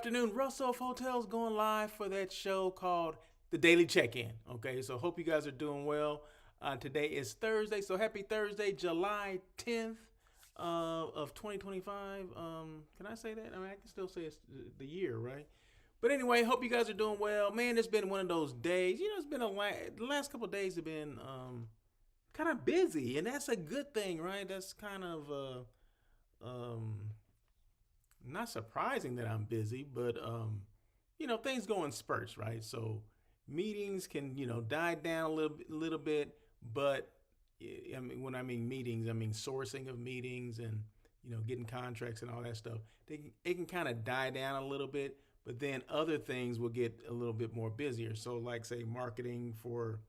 afternoon. Russell of Hotels going live for that show called The Daily Check-In. Okay, so hope you guys are doing well. Today is Thursday, so happy Thursday, July 10th of 2025. Can I say that? I mean, I can still say it's the year, right? But anyway, hope you guys are doing well. Man, it's been one of those days. It's been the last couple of days have been kind of busy, and that's a good thing, right? That's kind of um, not surprising that I'm busy, but things go in spurts, right? So meetings can die down a little bit, but I mean, when I mean meetings, I mean sourcing of meetings and getting contracts and all that stuff. It can kind of die down a little bit, but then other things will get a little bit more busier. So like say marketing for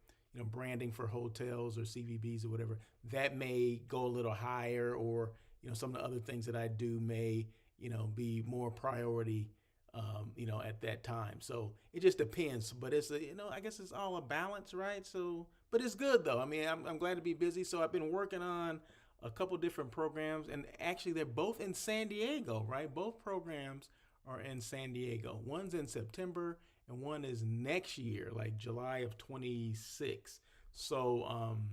branding for hotels or CVBs or whatever, that may go a little higher, or some of the other things that I do may be more priority, at that time. So it just depends. But I guess it's all a balance, right? So, but it's good though. I mean, I'm glad to be busy. So I've been working on a couple different programs, and actually they're both in San Diego, right? Both programs are in San Diego. One's in September, and one is next year, like July of 26. So I'm,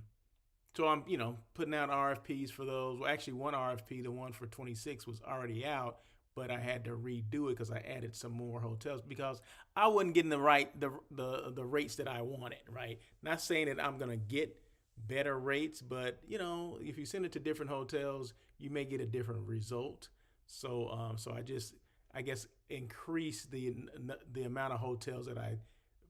putting out RFPs for those. Well, actually, one RFP, the one for 26, was already out, but I had to redo it because I added some more hotels because I wasn't getting the rates that I wanted. Right? Not saying that I'm gonna get better rates, but if you send it to different hotels, you may get a different result. So I guess increase the amount of hotels that I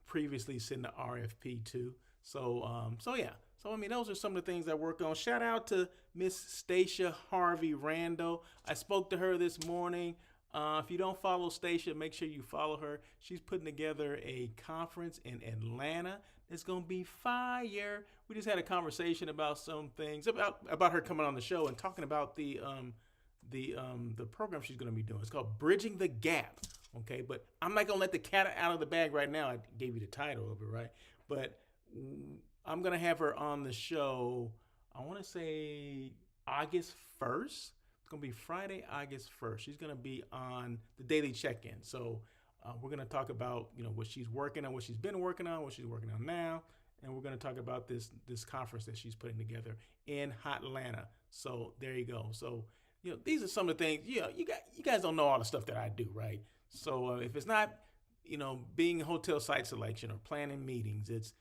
previously sent the RFP to. So yeah. So I mean, those are some of the things I work on. Shout out to Miss Stacia Harvey-Randall. I spoke to her this morning. If you don't follow Stacia, make sure you follow her. She's putting together a conference in Atlanta. It's gonna be fire. We just had a conversation about some things about her coming on the show and talking about the program she's gonna be doing. It's called Bridging the Gap. Okay, but I'm not gonna let the cat out of the bag right now. I gave you the title of it, right? But I'm going to have her on the show, I want to say August 1st. It's going to be Friday, August 1st. She's going to be on the Daily Check-In. So we're going to talk about, what she's working on, what she's been working on, what she's working on now. And we're going to talk about this conference that she's putting together in Atlanta. So there you go. So, these are some of the things, you guys don't know all the stuff that I do, right? So if it's not, being hotel site selection or planning meetings, it's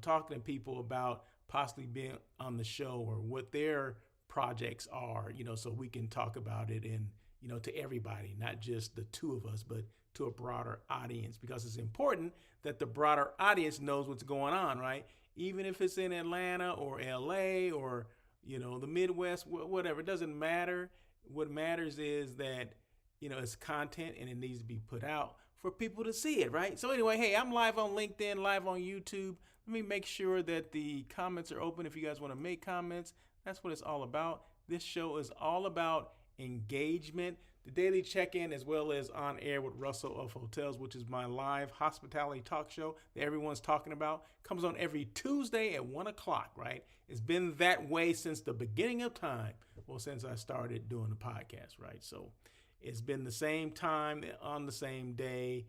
talking to people about possibly being on the show or what their projects are, so we can talk about it and, to everybody, not just the two of us, but to a broader audience, because it's important that the broader audience knows what's going on, right? Even if it's in Atlanta or LA or, the Midwest, whatever, it doesn't matter. What matters is that, it's content and it needs to be put out for people to see it, right? So anyway, hey, I'm live on LinkedIn, live on YouTube. Let me make sure that the comments are open if you guys want to make comments. That's what it's all about. This show is all about engagement. The Daily Check-In, as well as On Air with Russell of Hotels, which is my live hospitality talk show that everyone's talking about, comes on every Tuesday at 1 o'clock, right? It's been that way since the beginning of time. Well, since I started doing the podcast, right? So it's been the same time on the same day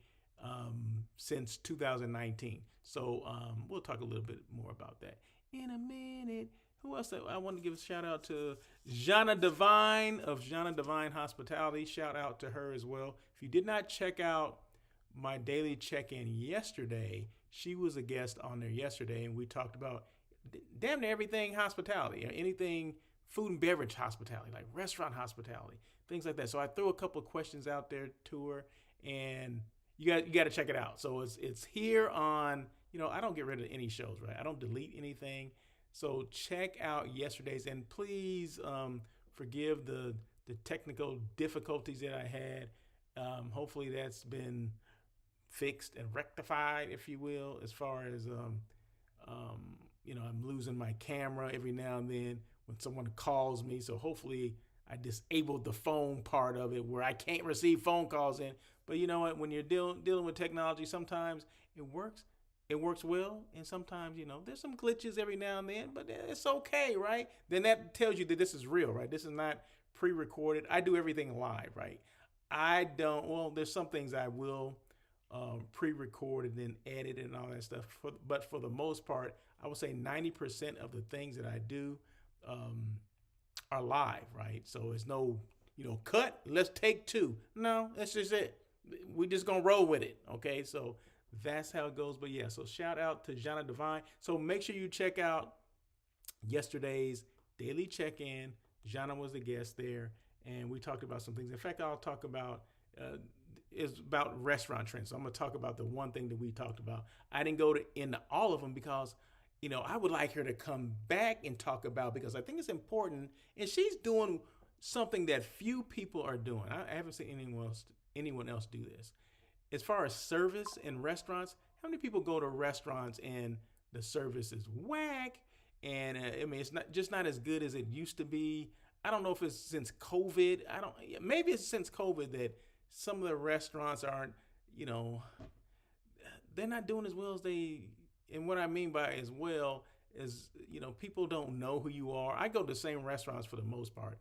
since 2019. So we'll talk a little bit more about that in a minute. Who else? I want to give a shout out to Zana Devine of Zana Devine Hospitality. Shout out to her as well. If you did not check out my daily check-in yesterday, she was a guest on there yesterday, and we talked about damn near everything hospitality, or anything food and beverage hospitality, like restaurant hospitality, things like that. So I threw a couple of questions out there to her, and you got to check it out. So it's here on, I don't get rid of any shows, right? I don't delete anything. So check out yesterday's, and please forgive the technical difficulties that I had. Hopefully that's been fixed and rectified, if you will, as far as I'm losing my camera every now and then when someone calls me. So hopefully I disabled the phone part of it where I can't receive phone calls in. But you know what? When you're dealing with technology, sometimes it works. It works well, and sometimes, there's some glitches every now and then, but it's okay, right? Then that tells you that this is real, right? This is not pre-recorded. I do everything live, right? I don't. Well, there's some things I will pre-record and then edit and all that stuff. But for the most part, I would say 90% of the things that I do um, are live, right? So it's no, cut. Let's take two. No, that's just it. We just gonna roll with it. Okay, so that's how it goes. But yeah, so shout out to Zana Devine. So make sure you check out yesterday's daily check-in. Jana was the guest there, and we talked about some things. In fact, I'll talk about is about restaurant trends. So I'm gonna talk about the one thing that we talked about. I didn't go into all of them because I would like her to come back and talk about, because I think it's important, and she's doing something that few people are doing. I haven't seen anyone else do this. As far as service in restaurants, how many people go to restaurants and the service is whack? And I mean, it's not as good as it used to be. I don't know if it's since COVID. I don't. Maybe it's since COVID that some of the restaurants aren't. You know, they're not doing as well as they. And what I mean by as well is, people don't know who you are. I go to the same restaurants for the most part,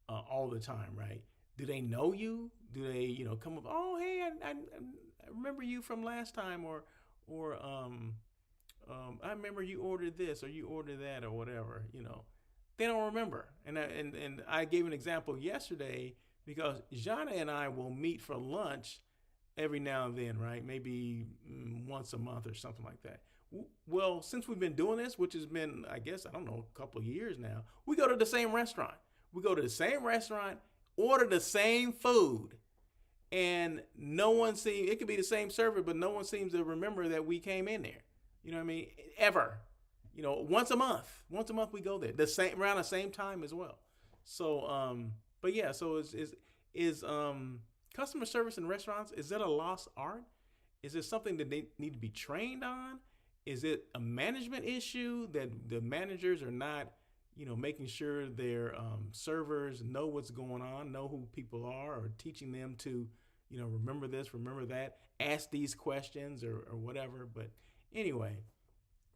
all the time, right? Do they know you? Do they, come up? Oh, hey, I remember you from last time, or I remember you ordered this or you ordered that or whatever. They don't remember. And I gave an example yesterday because Jana and I will meet for lunch every now and then, right? Maybe once a month or something like that. Well, since we've been doing this, which has been, I guess, I don't know, a couple of years now, we go to the same restaurant. We go to the same restaurant, order the same food, and no one seems, it could be the same server, but no one seems to remember that we came in there. You know what I mean? Ever. Once a month. Once a month we go there. Around the same time as well. So, but yeah, so is customer service in restaurants, is that a lost art? Is it something that they need to be trained on? Is it a management issue that the managers are not, making sure their servers know what's going on, know who people are, or teaching them to, remember this, remember that, ask these questions or whatever. But anyway,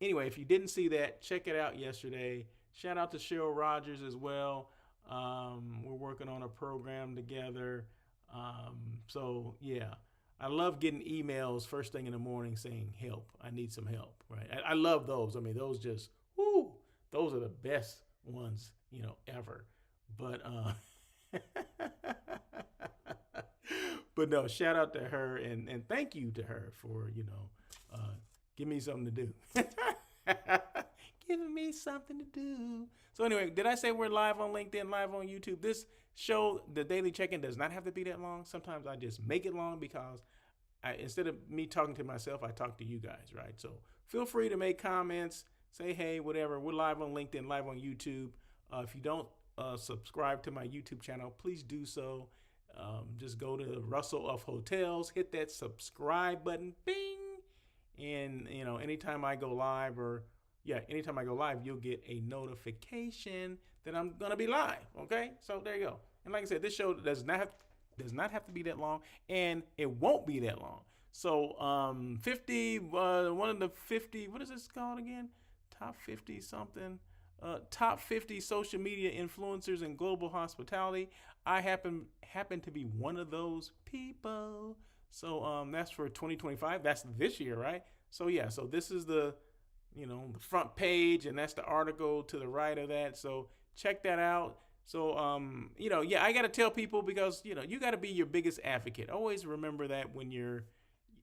if you didn't see that, check it out yesterday. Shout out to Cheryl Rogers as well. We're working on a program together. So yeah, I love getting emails first thing in the morning saying help. I need some help. Right? I love those. I mean, those just those are the best ones ever. But but no, shout out to her and thank you to her for give me something to do. Giving me something to do. So anyway, did I say we're live on LinkedIn, live on YouTube? This show, the Daily Check-In, does not have to be that long. Sometimes I just make it long because instead of me talking to myself, I talk to you guys, right? So feel free to make comments, say hey, whatever. We're live on LinkedIn, live on YouTube. If you don't subscribe to my YouTube channel, please do so. Just go to Russell of Hotels, hit that subscribe button, bing. And anytime I go live, you'll get a notification that I'm gonna be live. Okay, so there you go. And like I said, this show does not have to be that long, and it won't be that long. So 50, one of the 50, what is this called again? Top 50 something. Top 50 social media influencers in global hospitality. I happen to be one of those people. So that's for 2025. That's this year, right? So yeah, so this is the the front page, and that's the article to the right of that. So check that out. So I got to tell people, because you got to be your biggest advocate. Always remember that when you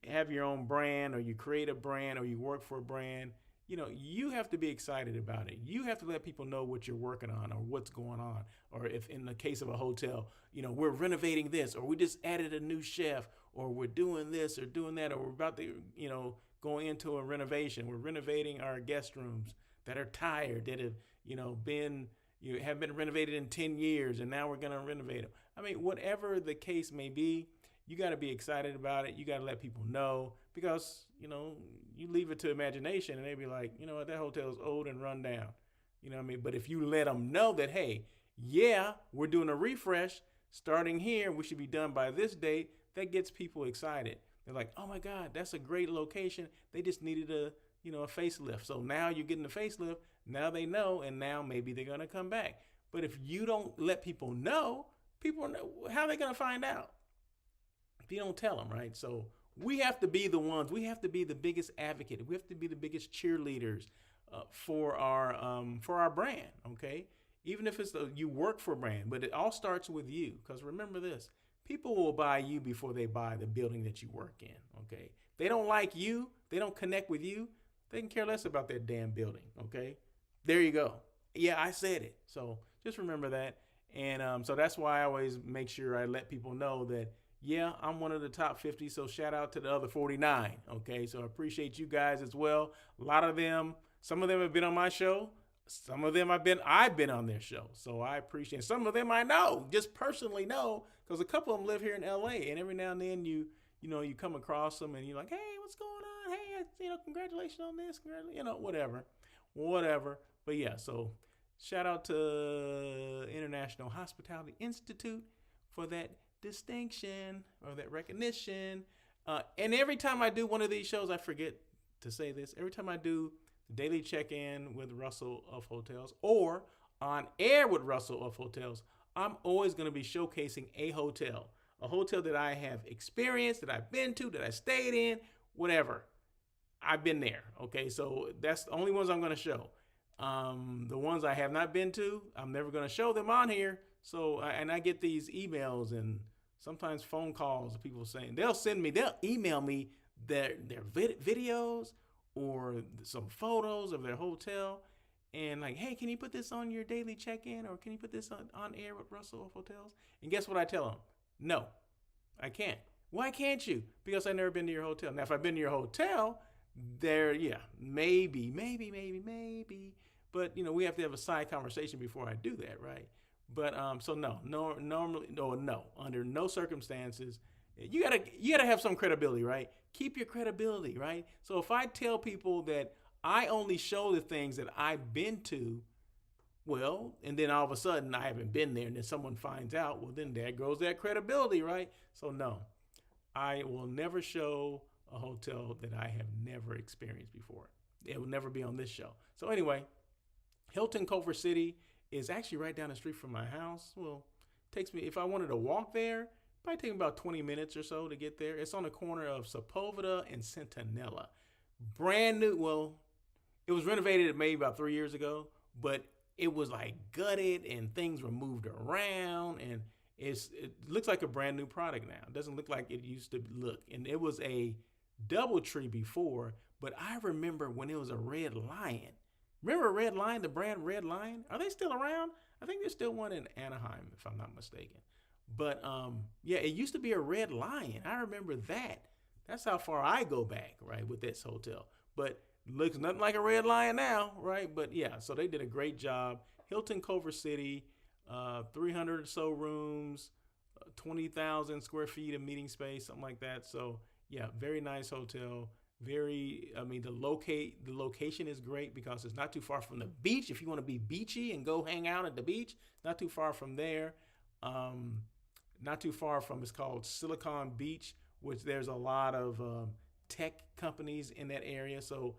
have your own brand, or you create a brand, or you work for a brand, you have to be excited about it. You have to let people know what you're working on or what's going on. Or if in the case of a hotel, we're renovating this, or we just added a new chef, or we're doing this or doing that, or we're about to, go into a renovation. We're renovating our guest rooms that are tired, that have, have been renovated in 10 years, and now we're going to renovate them. I mean, whatever the case may be, you got to be excited about it. You got to let people know, because, you leave it to imagination and they be like, what, that hotel's old and run down. You know what I mean? But if you let them know that, hey, yeah, we're doing a refresh starting here, we should be done by this date, that gets people excited. They're like, oh my God, that's a great location. They just needed a facelift. So now you're getting a facelift. Now they know, and now maybe they're going to come back. But if you don't let people know, how are they going to find out? if you don't tell them, right? So we have to be the ones. We have to be the biggest advocate. We have to be the biggest cheerleaders for our brand. Okay, even if you work for a brand, but it all starts with you. Because remember this: people will buy you before they buy the building that you work in. Okay, if they don't like you, they don't connect with you. They can care less about that damn building. Okay, there you go. Yeah, I said it. So just remember that. And so that's why I always make sure I let people know that, yeah, I'm one of the top 50. So shout out to the other 49. Okay. So I appreciate you guys as well. A lot of them, some of them have been on my show. Some of them I've been on their show. So I appreciate some of them I know, just personally know, because a couple of them live here in LA. And every now and then you come across them and you're like, hey, what's going on? Hey, congratulations on this. Whatever. But yeah, so shout out to International Hospitality Institute for that distinction or that recognition. And every time I do one of these shows, I forget to say this. Every time I do the daily check-in with Russell of Hotels or on air with Russell of Hotels, I'm always going to be showcasing a hotel that I have experienced, that I've been to, that I stayed in, whatever. I've been there. Okay, so that's the only ones I'm going to show. The ones I have not been to, I'm never going to show them on here. So, and I get these emails and sometimes phone calls of people saying they'll email me their videos or some photos of their hotel and like, hey, can you put this on your daily check-in or can you put this on air with Russell of Hotels? And guess what I tell them? No, I can't. Why can't you? Because I've never been to your hotel. Now, if I've been to your hotel, maybe. But we have to have a side conversation before I do that, right? But so no, under no circumstances. You gotta have some credibility, right? Keep your credibility, right? So if I tell people that I only show the things that I've been to, well, and then all of a sudden I haven't been there, and then someone finds out, well, then there goes that credibility, right? So no, I will never show a hotel that I have never experienced before. It will never be on this show. So anyway, Hilton Culver City is actually right down the street from my house. Well, it takes me, if I wanted to walk there, probably take me about 20 minutes or so to get there. It's on the corner of Sepulveda and Centinela. Brand new. Well, it was renovated maybe about 3 years ago, but it was like gutted and things were moved around and it looks like a brand new product now. It doesn't look like it used to look. And it was a DoubleTree before, but I remember when it was a Red Lion. Remember Red Lion, the brand Red Lion? Are they still around? I think there's still one in Anaheim, if I'm not mistaken. But yeah, it used to be a Red Lion. I remember that. That's how far I go back, right, with this hotel. But looks nothing like a Red Lion now, right? But yeah, so they did a great job. Hilton Culver City, 300 or so rooms, 20,000 square feet of meeting space, something like that. So yeah, very nice hotel. The location is great because it's not too far from the beach. If you want to be beachy and go hang out at the beach, not too far from there. Not too far from, it's called Silicon Beach, which there's a lot of tech companies in that area. So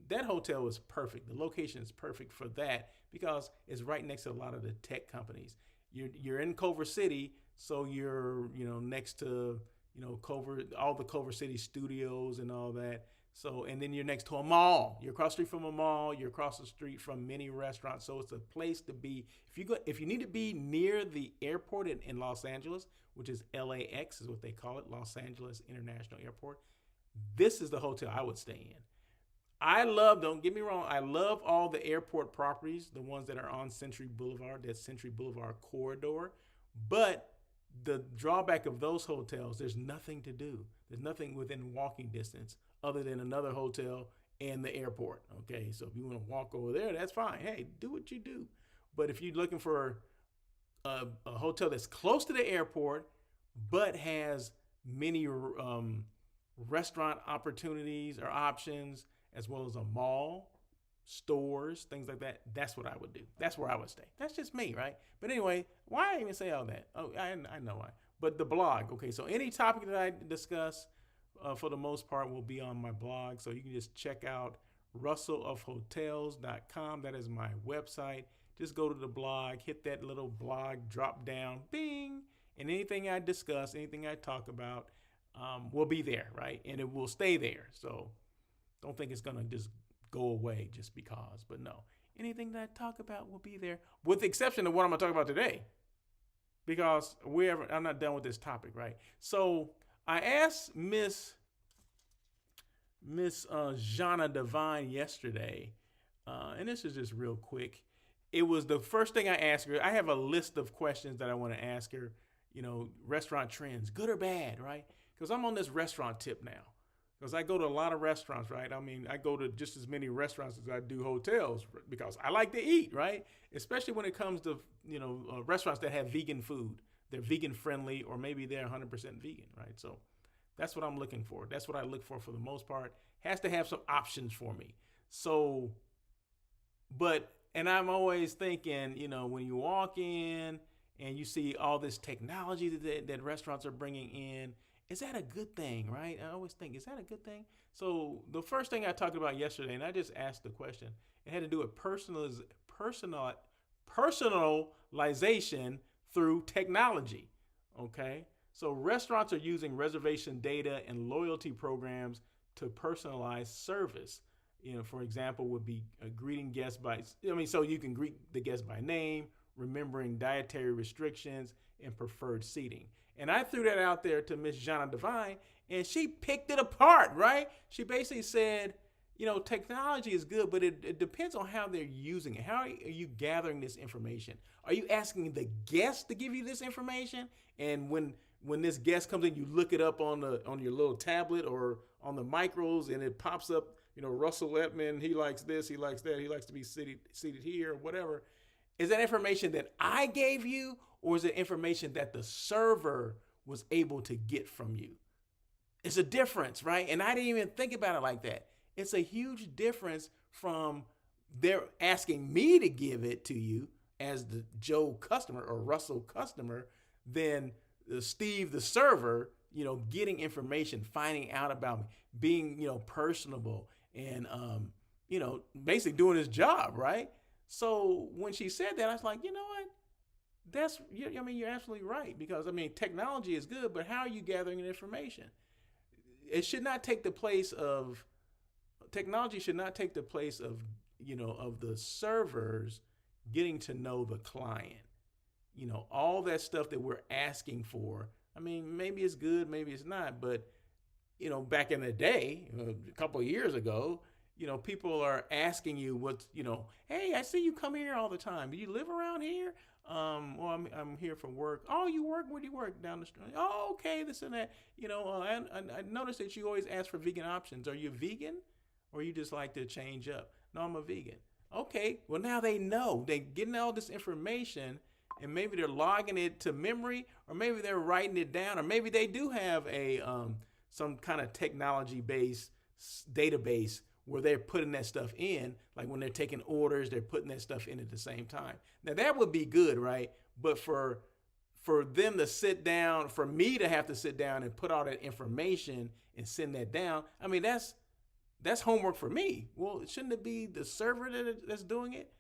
that hotel is perfect. The location is perfect for that because it's right next to a lot of the tech companies. You're in Culver City, so you're next to all the Culver City studios and all that. So, and then you're next to a mall. You're across the street from a mall. You're across the street from many restaurants. So it's a place to be. If you need to be near the airport in Los Angeles, which is LAX is what they call it, Los Angeles International Airport, this is the hotel I would stay in. Don't get me wrong, I love all the airport properties, the ones that are on Century Boulevard, that Century Boulevard corridor. But the drawback of those hotels, there's nothing to do. There's nothing within walking distance other than another hotel and the airport. Okay, so if you want to walk over there, that's fine. Hey, do what you do. But if you're looking for a hotel that's close to the airport but has many restaurant opportunities or options, as well as a mall, stores, things like that, that's what I would do. That's where I would stay. That's just me, right? But anyway, why I even say all that? Oh, I know why. But the blog, okay, so any topic that I discuss, for the most part, will be on my blog. So you can just check out russellofhotels.com. That is my website. Just go to the blog, hit that little blog drop down, bing, And anything I discuss, anything I talk about, will be there, right? And it will stay there. So don't think it's gonna just go away just because. But no, anything that I talk about will be there, with the exception of what I'm gonna talk about today, because I'm not done with this topic, right? So I asked Miss Zana Devine yesterday, and this is just real quick. It was the first thing I asked her. I have a list of questions that I want to ask her. Restaurant trends, good or bad, right? Because I'm on this restaurant tip now. Because I go to a lot of restaurants, right? I mean, I go to just as many restaurants as I do hotels because I like to eat, right? Especially when it comes to restaurants that have vegan food. They're vegan friendly, or maybe they're 100% vegan, right? So that's what I'm looking for. That's what I look for the most part. Has to have some options for me. So, and I'm always thinking, when you walk in and you see all this technology that restaurants are bringing in, is that a good thing, right? I always think, is that a good thing? So the first thing I talked about yesterday, and I just asked the question, it had to do with personalization through technology, okay? So restaurants are using reservation data and loyalty programs to personalize service. For example, would be greeting guests so you can greet the guests by name, remembering dietary restrictions and preferred seating. And I threw that out there to Miss Zana Devine, and she picked it apart, right? She basically said, technology is good, but it depends on how they're using it. How are you gathering this information? Are you asking the guest to give you this information? And when this guest comes in, you look it up on your little tablet or on the micros, and it pops up, Russell Etman, he likes this, he likes that, he likes to be seated here, or whatever. Is that information that I gave you, or is it information that the server was able to get from you? It's a difference, right? And I didn't even think about it like that. It's a huge difference from they're asking me to give it to you as the Joe customer or Russell customer than Steve, the server, getting information, finding out about me, being, personable, and, basically doing his job, right? So when she said that, I was like, you know what? You're absolutely right, because technology is good, but how are you gathering information? It should not take the place of technology. Should not take the place of of the servers getting to know the client. All that stuff that we're asking for. Maybe it's good, maybe it's not, but back in the day, a couple of years ago, people are asking you hey, I see you come here all the time. Do you live around here? Well, I'm here for work. Oh, you work? Where do you work? Down the street. Oh, okay, this and that. I noticed that you always ask for vegan options. Are you vegan, or you just like to change up? No, I'm a vegan. Okay, well, now they know. They're getting all this information, and maybe they're logging it to memory, or maybe they're writing it down, or maybe they do have a some kind of technology-based database where they're putting that stuff in, like when they're taking orders, they're putting that stuff in at the same time. Now that would be good, right? But for them to sit down, for me to have to sit down and put all that information and send that down, that's homework for me. Well, shouldn't it be the server that's doing it?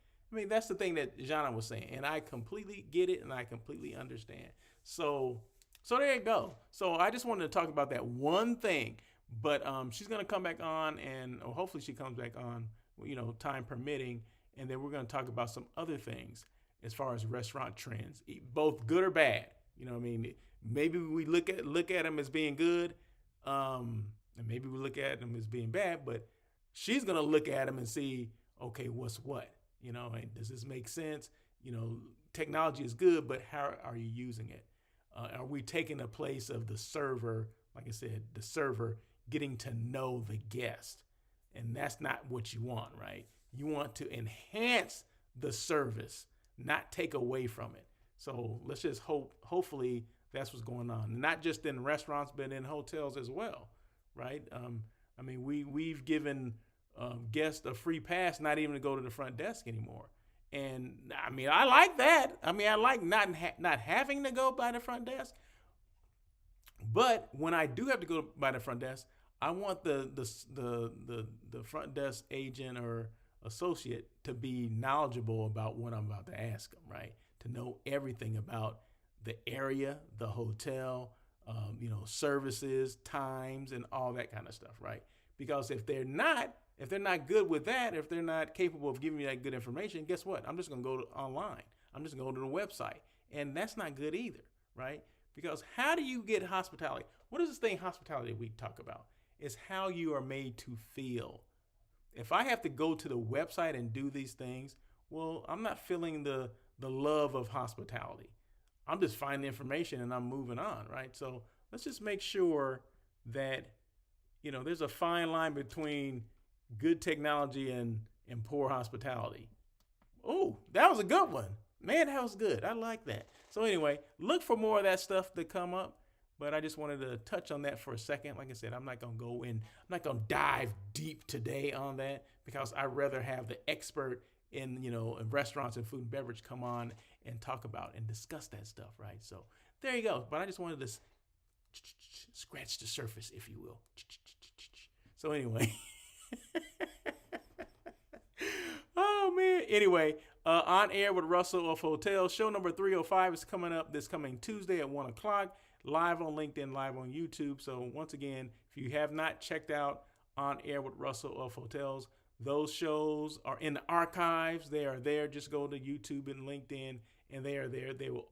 That's the thing that Jana was saying, and I completely get it, and I completely understand. So there you go. So I just wanted to talk about that one thing. But she's going to come back on, and hopefully she comes back on, time permitting, and then we're going to talk about some other things as far as restaurant trends, both good or bad. Maybe we look at them as being good, and maybe we look at them as being bad, but she's going to look at them and see, okay, what's what? And does this make sense? Technology is good, but how are you using it? Are we taking the place of the server? Like I said, the server getting to know the guest. And that's not what you want, right? You want to enhance the service, not take away from it. So let's just hopefully that's what's going on. Not just in restaurants, but in hotels as well, right? We've given guests a free pass, not even to go to the front desk anymore. And I like that. I like not having to go by the front desk. But when I do have to go by the front desk, I want the front desk agent or associate to be knowledgeable about what I'm about to ask them, right? To know everything about the area, the hotel, services, times, and all that kind of stuff, right? Because if they're not good with that, if they're not capable of giving me that good information, guess what? I'm just gonna go online. I'm just gonna go to the website, and that's not good either, right? Because how do you get hospitality? What is this thing hospitality we talk about? It's how you are made to feel. If I have to go to the website and do these things, well, I'm not feeling the love of hospitality. I'm just finding information and I'm moving on, right? So let's just make sure that there's a fine line between good technology and poor hospitality. Oh, that was a good one. Man, that was good. I like that. So anyway, look for more of that stuff to come up. But I just wanted to touch on that for a second. Like I said, I'm not going to go in, I'm not going to dive deep today on that because I'd rather have the expert in restaurants and food and beverage come on and talk about and discuss that stuff, right? So there you go. But I just wanted to scratch the surface, if you will. So anyway. Oh, man. Anyway, On Air with Russell of Hotels. Show number 305 is coming up this coming Tuesday at 1 o'clock. Live on LinkedIn, live on YouTube. So once again, if you have not checked out On Air with Russell of Hotels, those shows are in the archives. They are there. Just go to YouTube and LinkedIn, and they are there. They will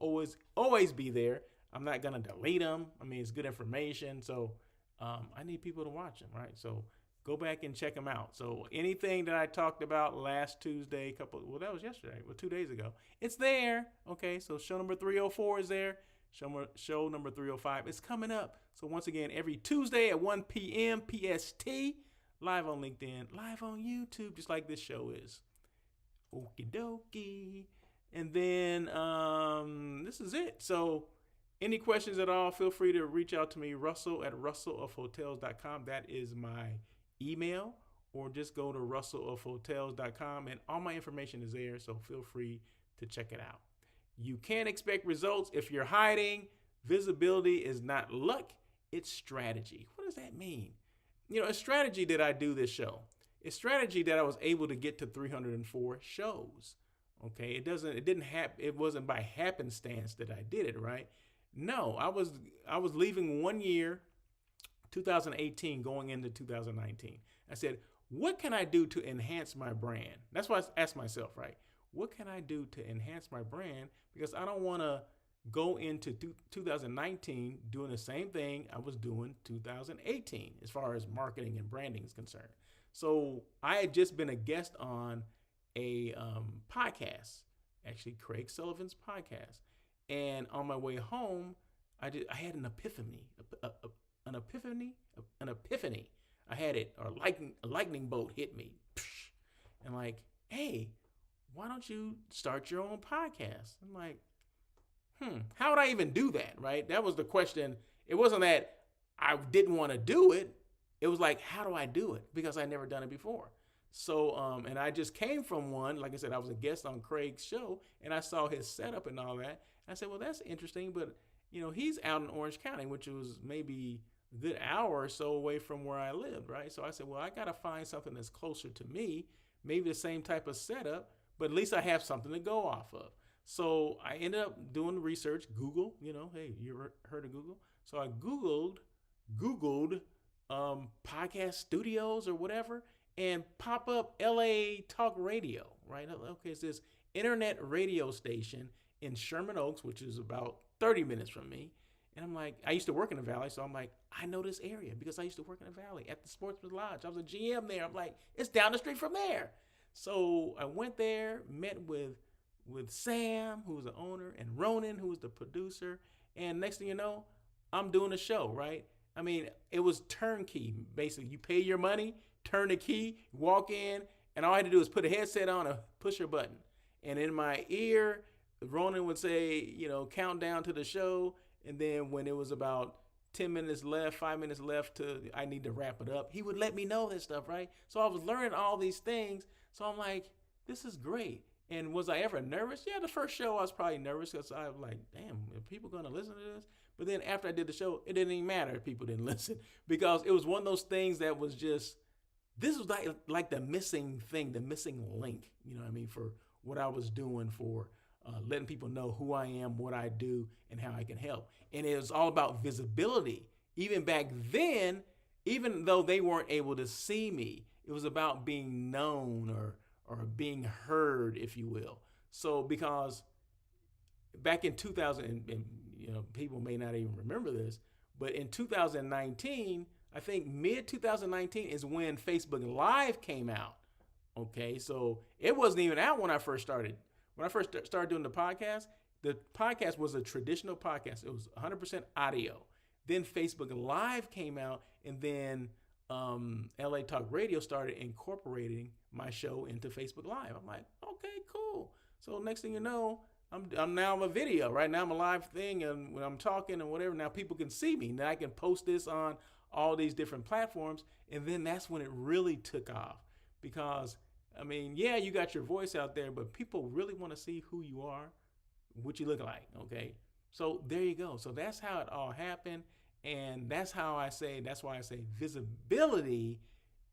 always be there. I'm not going to delete them. I mean, it's good information. So I need people to watch them, right? So go back and check them out. So anything that I talked about last Tuesday, that was yesterday, 2 days ago, it's there. Okay, so show number 304 is there. Show number 305 is coming up. So once again, every Tuesday at 1 p.m. PST, live on LinkedIn, live on YouTube, just like this show is. Okie dokie. And then this is it. So any questions at all, feel free to reach out to me, russell@russellofhotels.com. That is my email. Or just go to russellofhotels.com, and all my information is there, so feel free to check it out. You can't expect results if you're hiding. Visibility is not luck, it's strategy. What does that mean? A strategy that I do this show. It's strategy that I was able to get to 304 shows. Okay, it wasn't by happenstance that I did it, right? No, I was leaving one year, 2018, going into 2019. I said, what can I do to enhance my brand? That's what I asked myself, right? What can I do to enhance my brand? Because I don't want to go into 2019 doing the same thing I was doing 2018 as far as marketing and branding is concerned. So I had just been a guest on a podcast, actually Craig Sullivan's podcast. And on my way home, I had an epiphany, an epiphany. I had it, or a lightning bolt hit me. And like, hey, why don't you start your own podcast? I'm like, how would I even do that, right? That was the question. It wasn't that I didn't want to do it. It was like, how do I do it? Because I'd never done it before. So, and I just came from one. Like I said, I was a guest on Craig's show, and I saw his setup and all that. And I said, well, that's interesting, but, he's out in Orange County, which was maybe a good hour or so away from where I lived, right? So I said, well, I got to find something that's closer to me, maybe the same type of setup, but at least I have something to go off of. So I ended up doing research, Google, hey, you ever heard of Google? So I Googled podcast studios or whatever, and pop up LA Talk Radio, right? Okay, it's this internet radio station in Sherman Oaks, which is about 30 minutes from me. And I'm like, I used to work in the Valley, so I'm like, I know this area because I used to work in the Valley at the Sportsman's Lodge. I was a GM there. I'm like, it's down the street from there. So I went there, met with Sam, who was the owner, and Ronan, who was the producer. And next thing you know, I'm doing a show, right? I mean, it was turnkey. Basically, you pay your money, turn the key, walk in, and all I had to do was put a headset on and push a button. And in my ear, Ronan would say, count down to the show. And then when it was about 10 minutes left, 5 minutes left I need to wrap it up, he would let me know that stuff, right? So I was learning all these things. So I'm like, this is great. And was I ever nervous? Yeah, the first show I was probably nervous because I was like, damn, are people going to listen to this? But then after I did the show, it didn't even matter if people didn't listen because it was one of those things that was just, this was like the missing thing, the missing link, for what I was doing for letting people know who I am, what I do, and how I can help. And it was all about visibility. Even back then, even though they weren't able to see me, it was about being known or being heard, if you will. So because back in 2000, and people may not even remember this, but in 2019, I think mid 2019 is when Facebook Live came out. Okay, so it wasn't even out when I first started. When I first started doing the podcast was a traditional podcast. It was 100% audio. Then Facebook Live came out, and then LA Talk Radio started incorporating my show into Facebook Live. I'm like, okay, cool. So next thing you know, I'm now a video. Right now I'm a live thing, and when I'm talking and whatever, now people can see me. Now I can post this on all these different platforms, and then that's when it really took off. Because I mean, yeah, you got your voice out there, but people really want to see who you are, what you look like. Okay, so there you go. So that's how it all happened, and that's why I say visibility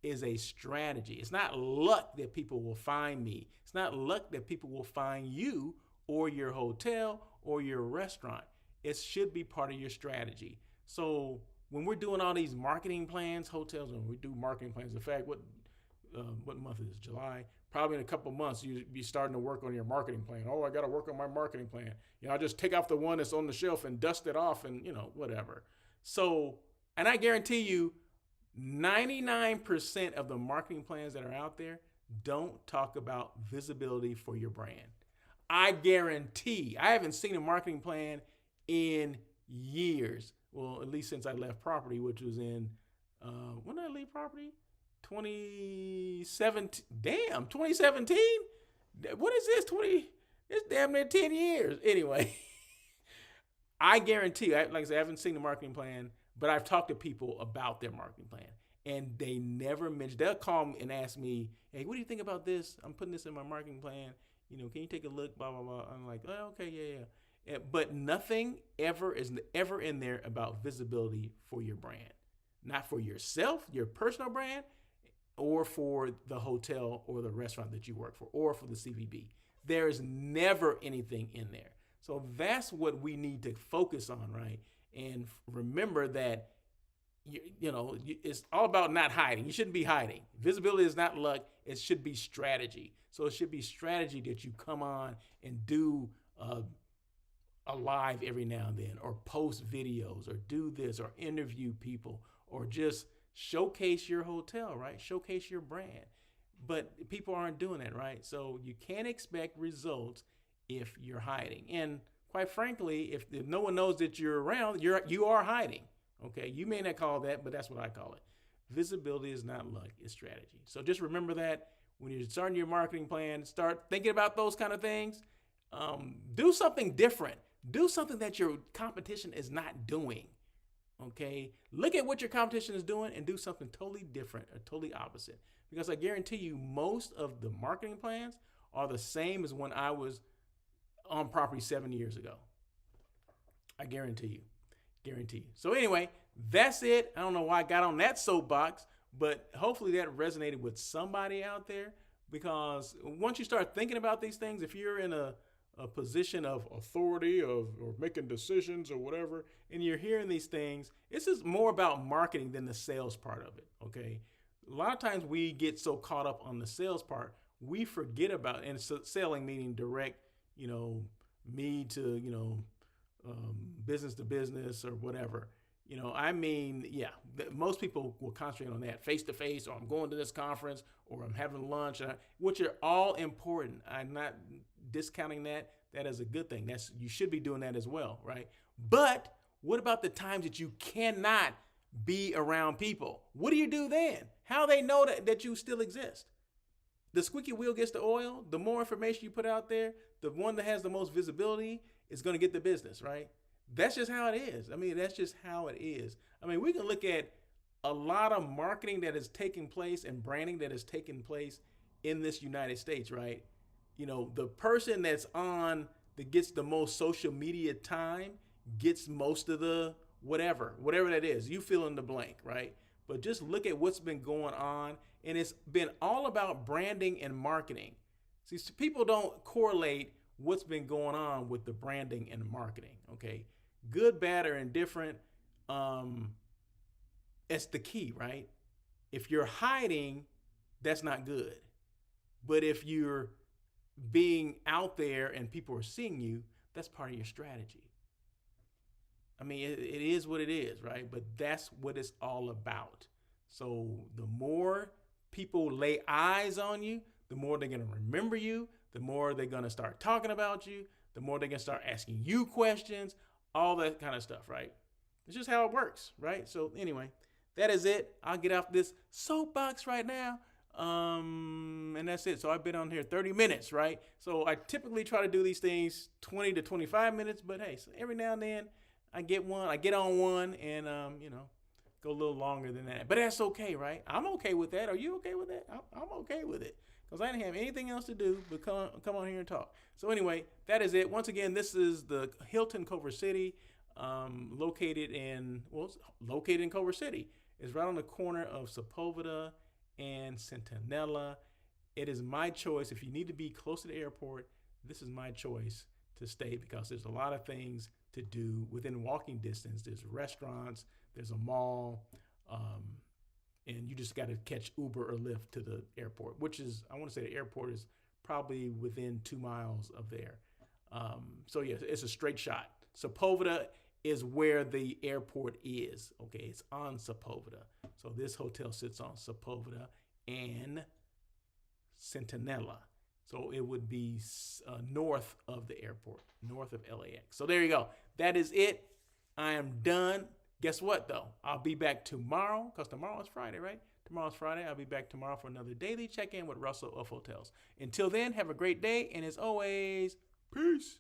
is a strategy. It's not luck that people will find me. It's not luck that people will find you or your hotel or your restaurant. It should be part of your strategy. So when we're doing all these marketing plans, hotels, when we do marketing plans, in fact, what month is it? July? Probably in a couple months, you'll be starting to work on your marketing plan. Oh, I got to work on my marketing plan. I'll just take off the one that's on the shelf and dust it off and, whatever. So, and I guarantee you, 99% of the marketing plans that are out there don't talk about visibility for your brand. I guarantee, I haven't seen a marketing plan in years. Well, at least since I left property, which was in, when did I leave property? 2017. Damn, 2017? What is this? It's damn near 10 years. Anyway, I guarantee, like I said, I haven't seen the marketing plan, but I've talked to people about their marketing plan, and they never mention. They'll call me and ask me, "Hey, what do you think about this? I'm putting this in my marketing plan. Can you take a look?" Blah blah blah. I'm like, "Oh, okay, yeah." But nothing ever is ever in there about visibility for your brand, not for yourself, your personal brand, or for the hotel or the restaurant that you work for, or for the CVB. There is never anything in there. So that's what we need to focus on, right? And remember that, it's all about not hiding. You shouldn't be hiding. Visibility is not luck. It should be strategy. So it should be strategy that you come on and do a live every now and then, or post videos, or do this, or interview people, or just showcase your hotel, right? Showcase your brand. But people aren't doing that, right? So you can't expect results if you're hiding. And quite frankly, if no one knows that you're around, you are hiding. Okay, you may not call that, but that's what I call it. Visibility is not luck, it's strategy. So just remember that when you're starting your marketing plan, start thinking about those kind of things. Do something different. Do something that your competition is not doing. Okay, look at what your competition is doing and do something totally different or totally opposite. Because I guarantee you, most of the marketing plans are the same as when I was on property 7 years ago. I guarantee you. So anyway, that's it. I don't know why I got on that soapbox, but hopefully that resonated with somebody out there, because once you start thinking about these things, if you're in a position of authority or making decisions or whatever, and you're hearing these things, it's just more about marketing than the sales part of it, okay? A lot of times we get so caught up on the sales part, we forget about, and selling meaning direct, me to, business to business or whatever. Most people will concentrate on that, face to face, or I'm going to this conference, or I'm having lunch, which are all important. I'm not discounting that. That is a good thing. You should be doing that as well, right? But what about the times that you cannot be around people? What do you do then? How they know that you still exist? The squeaky wheel gets the oil. The more information you put out there, the one that has the most visibility is going to get the business, right? That's just how it is. That's just how it is. We can look at a lot of marketing that is taking place and branding that is taking place in this United States, right? The person that gets the most social media time gets most of the whatever that is. You fill in the blank, right? But just look at what's been going on, and it's been all about branding and marketing. See, people don't correlate what's been going on with the branding and marketing. Okay, good, bad, or indifferent. Um, it's the key, right? If you're hiding, that's not good. But if you're being out there and people are seeing you, that's part of your strategy. I mean, it is what it is, right? But that's what it's all about. So the more people lay eyes on you, the more they're going to remember you, the more they're going to start talking about you, the more they're going to start asking you questions, all that kind of stuff, right? It's just how it works, right? So anyway, that is it. I'll get off this soapbox right now. And that's it. So I've been on here 30 minutes, right? So I typically try to do these things 20 to 25 minutes, but hey, so every now and then I get on one and, go a little longer than that. But that's okay, right? I'm okay with that. Are you okay with that? I'm okay with it because I didn't have anything else to do but come on here and talk. So anyway, that is it. Once again, this is the Hilton Culver City, located in Culver City. It's right on the corner of Sepulveda and Centinela. It is my choice. If you need to be close to the airport, this is my choice to stay because there's a lot of things to do within walking distance. There's restaurants, there's a mall, and you just got to catch Uber or Lyft to the airport, which is, I want to say the airport is probably within 2 miles of there. So yeah, it's a straight shot. Sepulveda is where the airport is. Okay, it's on Sepulveda. So this hotel sits on Sepulveda and Centinela. So it would be north of the airport, north of LAX. So there you go. That is it. I am done. Guess what, though? I'll be back tomorrow because tomorrow is Friday, right? Tomorrow's Friday. I'll be back tomorrow for another daily check-in with Russell of Hotels. Until then, have a great day. And as always, peace.